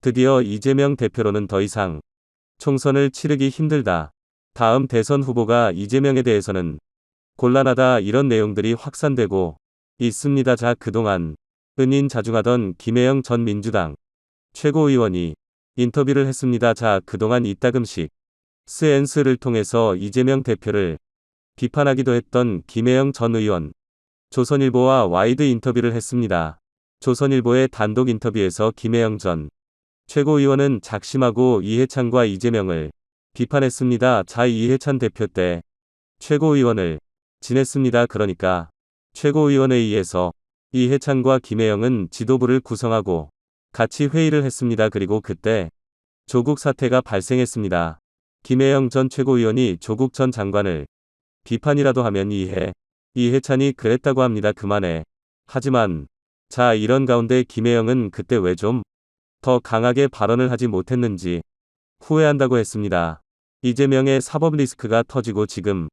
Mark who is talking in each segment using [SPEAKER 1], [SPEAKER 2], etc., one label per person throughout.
[SPEAKER 1] 드디어 이재명 대표로는 더 이상 총선을 치르기 힘들다. 다음 대선 후보가 이재명에 대해서는 곤란하다, 이런 내용들이 확산되고 있습니다. 자, 그동안 은인 자중하던 김혜영 전 민주당 최고위원이 인터뷰를 했습니다. 자, 그동안 이따금씩 SNS를 통해서 이재명 대표를 비판하기도 했던 김혜영 전 의원, 조선일보와 와이드 인터뷰를 했습니다. 조선일보의 단독 인터뷰에서 김혜영 전 최고위원은 작심하고 이해찬과 이재명을 비판했습니다. 자, 이해찬 대표 때 최고위원을 지냈습니다. 그러니까 최고위원회의에서 이해찬과 김혜영은 지도부를 구성하고 같이 회의를 했습니다. 그리고 그때 조국 사태가 발생했습니다. 김혜영 전 최고위원이 조국 전 장관을 비판이라도 하면 이해찬이 그랬다고 합니다. 그만해. 하지만 자, 이런 가운데 김혜영은 그때 왜 좀 더 강하게 발언을 하지 못했는지 후회한다고 했습니다. 이재명의 사법 리스크가 터지고 지금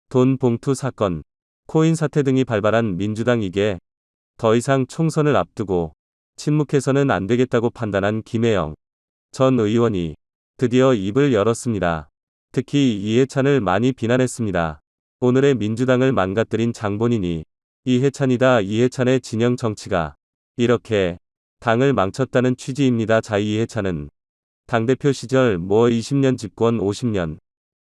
[SPEAKER 1] 돈 봉투 사건, 코인 사태 등이 발발한 민주당, 이게 더 이상 총선을 앞두고 침묵해서는 안 되겠다고 판단한 김혜영 전 의원이 드디어 입을 열었습니다. 특히 이해찬을 많이 비난했습니다. 오늘의 민주당을 망가뜨린 장본인이 이해찬이다. 이해찬의 진영 정치가 이렇게 당을 망쳤다는 취지입니다. 자, 이해찬은 당대표 시절 20년 집권, 50년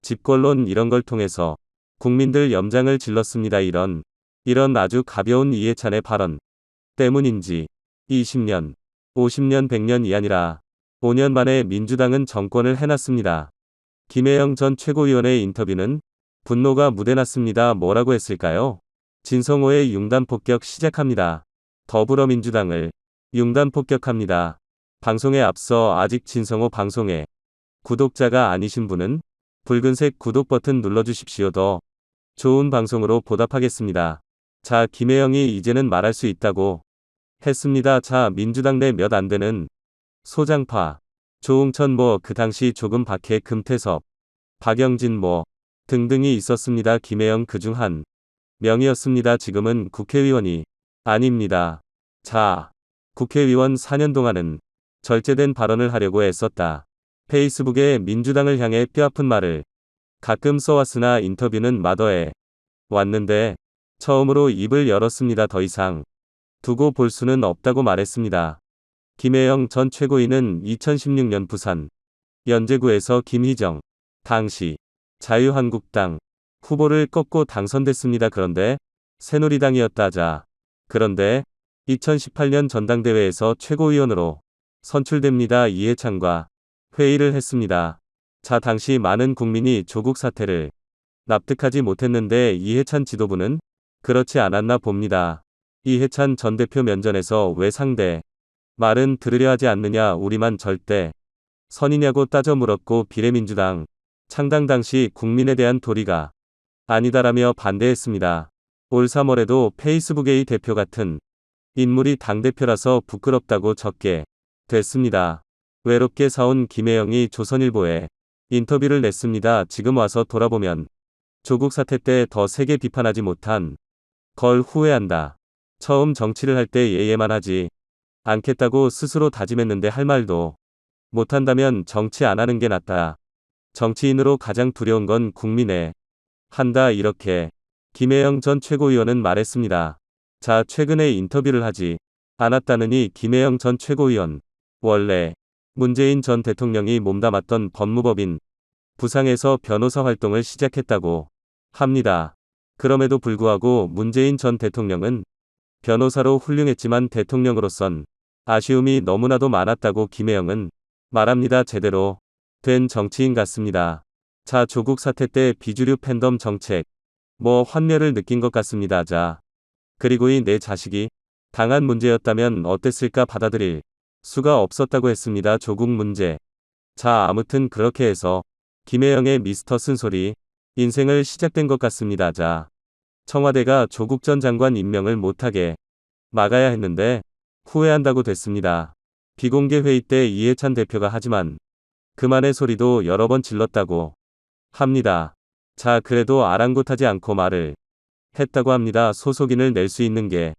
[SPEAKER 1] 집권론, 이런 걸 통해서 국민들 염장을 질렀습니다. 이런 아주 가벼운 이해찬의 발언 때문인지 20년, 50년, 100년이 아니라 5년 만에 민주당은 정권을 해놨습니다. 김혜영 전 최고위원의 인터뷰는 분노가 묻어났습니다. 뭐라고 했을까요? 진성호의 융단 폭격 시작합니다. 더불어민주당을 융단 폭격합니다. 방송에 앞서 아직 진성호 방송에 구독자가 아니신 분은 붉은색 구독 버튼 눌러주십시오. 더 좋은 방송으로 보답하겠습니다. 자, 김혜영이 이제는 말할 수 있다고 했습니다. 자, 민주당 내 몇 안 되는 소장파, 조응천 그 당시 조금 박해, 금태섭, 박영진 등등이 있었습니다. 김혜영 그중 한 명이었습니다. 지금은 국회의원이 아닙니다. 자, 국회의원 4년 동안은 절제된 발언을 하려고 애썼다. 페이스북에 민주당을 향해 뼈아픈 말을 가끔 써왔으나 인터뷰는 마더해 왔는데 처음으로 입을 열었습니다. 더 이상 두고 볼 수는 없다고 말했습니다. 김혜영 전 최고위는 2016년 부산 연제구에서 김희정 당시 자유한국당 후보를 꺾고 당선됐습니다. 그런데 새누리당이었다. 그런데 2018년 전당대회에서 최고위원으로 선출됩니다. 이해찬과 회의를 했습니다. 자, 당시 많은 국민이 조국 사태를 납득하지 못했는데 이해찬 지도부는 그렇지 않았나 봅니다. 이해찬 전 대표 면전에서 왜 상대 말은 들으려 하지 않느냐, 우리만 절대 선이냐고 따져 물었고, 비례민주당 창당 당시 국민에 대한 도리가 아니다라며 반대했습니다. 올 3월에도 페이스북의 이 대표 같은 인물이 당대표라서 부끄럽다고 적게 됐습니다. 외롭게 사온 김혜영이 조선일보에 인터뷰를 냈습니다. 지금 와서 돌아보면 조국 사태 때 더 세게 비판하지 못한 걸 후회한다. 처음 정치를 할 때 예예만 하지 않겠다고 스스로 다짐했는데 할 말도 못한다면 정치 안 하는 게 낫다. 정치인으로 가장 두려운 건 국민에 한다. 이렇게 김혜영 전 최고위원은 말했습니다. 자, 최근에 인터뷰를 하지 않았다느니 김혜영 전 최고위원, 원래 문재인 전 대통령이 몸담았던 법무법인 부상에서 변호사 활동을 시작했다고 합니다. 그럼에도 불구하고 문재인 전 대통령은 변호사로 훌륭했지만 대통령으로선 아쉬움이 너무나도 많았다고 김혜영은 말합니다. 제대로 된 정치인 같습니다. 자, 조국 사태 때 비주류 팬덤 정책 환멸을 느낀 것 같습니다. 자, 그리고 내 자식이 당한 문제였다면 어땠을까, 받아들일 수가 없었다고 했습니다. 조국 문제. 자, 아무튼 그렇게 해서 김혜영의 미스터 쓴소리 인생을 시작된 것 같습니다. 자, 청와대가 조국 전 장관 임명을 못하게 막아야 했는데 후회한다고 됐습니다. 비공개 회의 때 이해찬 대표가 하지만 그만의 소리도 여러 번 질렀다고 합니다. 자, 그래도 아랑곳하지 않고 말을 했다고 합니다. 소속인을 낼 수 있는 게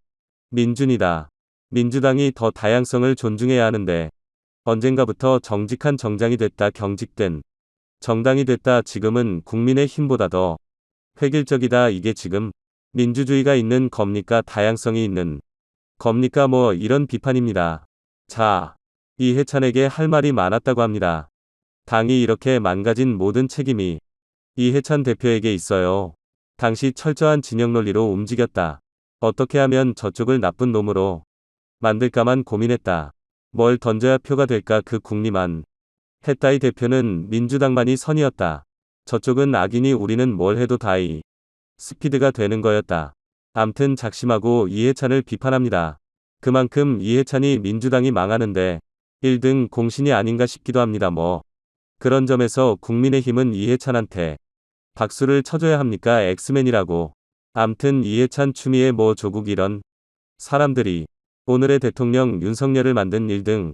[SPEAKER 1] 민준이다. 민주당이 더 다양성을 존중해야 하는데 언젠가부터 정직한 정장이 됐다 경직된 정당이 됐다 지금은 국민의힘보다 더 획일적이다 이게 지금 민주주의가 있는 겁니까 다양성이 있는 겁니까 뭐 이런 비판입니다. 자, 이해찬에게 할 말이 많았다고 합니다. 당이 이렇게 망가진 모든 책임이 이해찬 대표에게 있어요. 당시 철저한 진영 논리로 움직였다. 어떻게 하면 저쪽을 나쁜 놈으로 만들까만 고민했다. 뭘 던져야 표가 될까 그 궁리만 했다. 이 대표는 민주당만이 선이었다. 저쪽은 악이니 우리는 뭘 해도 다이 스피드가 되는 거였다. 암튼 작심하고 이해찬을 비판합니다. 그만큼 이해찬이 민주당이 망하는데 1등 공신이 아닌가 싶기도 합니다. 뭐 그런 점에서 국민의힘은 이해찬한테 박수를 쳐줘야 합니까? 엑스맨이라고. 암튼 이해찬 추미애 뭐 조국 이런 사람들이 오늘의 대통령 윤석열을 만든 1등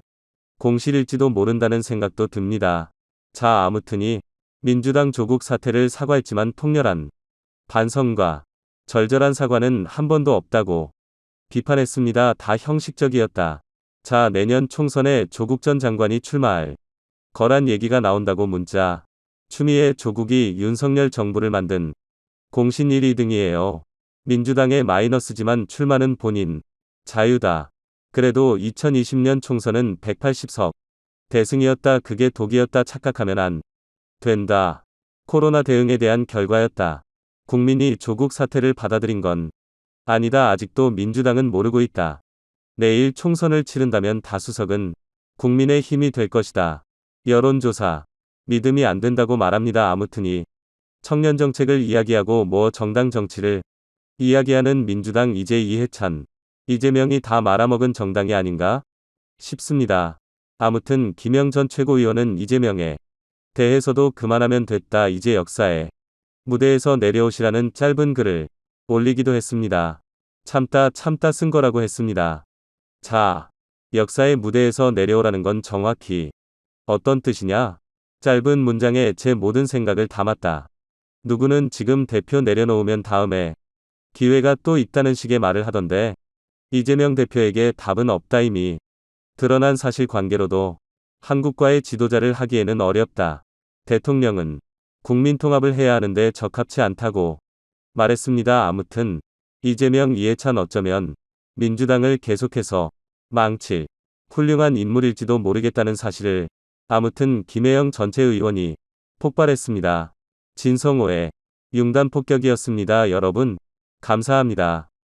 [SPEAKER 1] 공실일지도 모른다는 생각도 듭니다. 자 아무튼이 민주당 조국 사태를 사과했지만 통렬한 반성과 절절한 사과는 한 번도 없다고 비판했습니다. 다 형식적이었다. 자 내년 총선에 조국 전 장관이 출마할 거란 얘기가 나온다고 문자. 추미애 조국이 윤석열 정부를 만든 공신 1, 2등이에요. 민주당의 마이너스지만 출마는 본인 자유다. 그래도 2020년 총선은 180석 대승이었다. 그게 독이었다. 착각하면 안 된다. 코로나 대응에 대한 결과였다. 국민이 조국 사태를 받아들인 건 아니다. 아직도 민주당은 모르고 있다. 내일 총선을 치른다면 다수석은 국민의 힘이 될 것이다. 여론조사 믿음이 안 된다고 말합니다. 아무튼이 청년 정책을 이야기하고 뭐 정당 정치를 이야기하는 민주당 이제 이해찬, 이재명이 다 말아먹은 정당이 아닌가 싶습니다. 아무튼 김영 전 최고위원은 이재명에 대해서도 그만하면 됐다. 이제 역사의 무대에서 내려오시라는 짧은 글을 올리기도 했습니다. 참다 쓴 거라고 했습니다. 자, 역사의 무대에서 내려오라는 건 정확히 어떤 뜻이냐? 짧은 문장에 제 모든 생각을 담았다. 누구는 지금 대표 내려놓으면 다음에 기회가 또 있다는 식의 말을 하던데 이재명 대표에게 답은 없다. 이미 드러난 사실관계로도 한국과의 지도자를 하기에는 어렵다. 대통령은 국민 통합을 해야 하는데 적합치 않다고 말했습니다. 아무튼 이재명 이해찬 어쩌면 민주당을 계속해서 망칠 훌륭한 인물일지도 모르겠다는 사실을 아무튼 김혜영 전체 의원이 폭발했습니다. 진성호의 융단 폭격이었습니다. 여러분 감사합니다.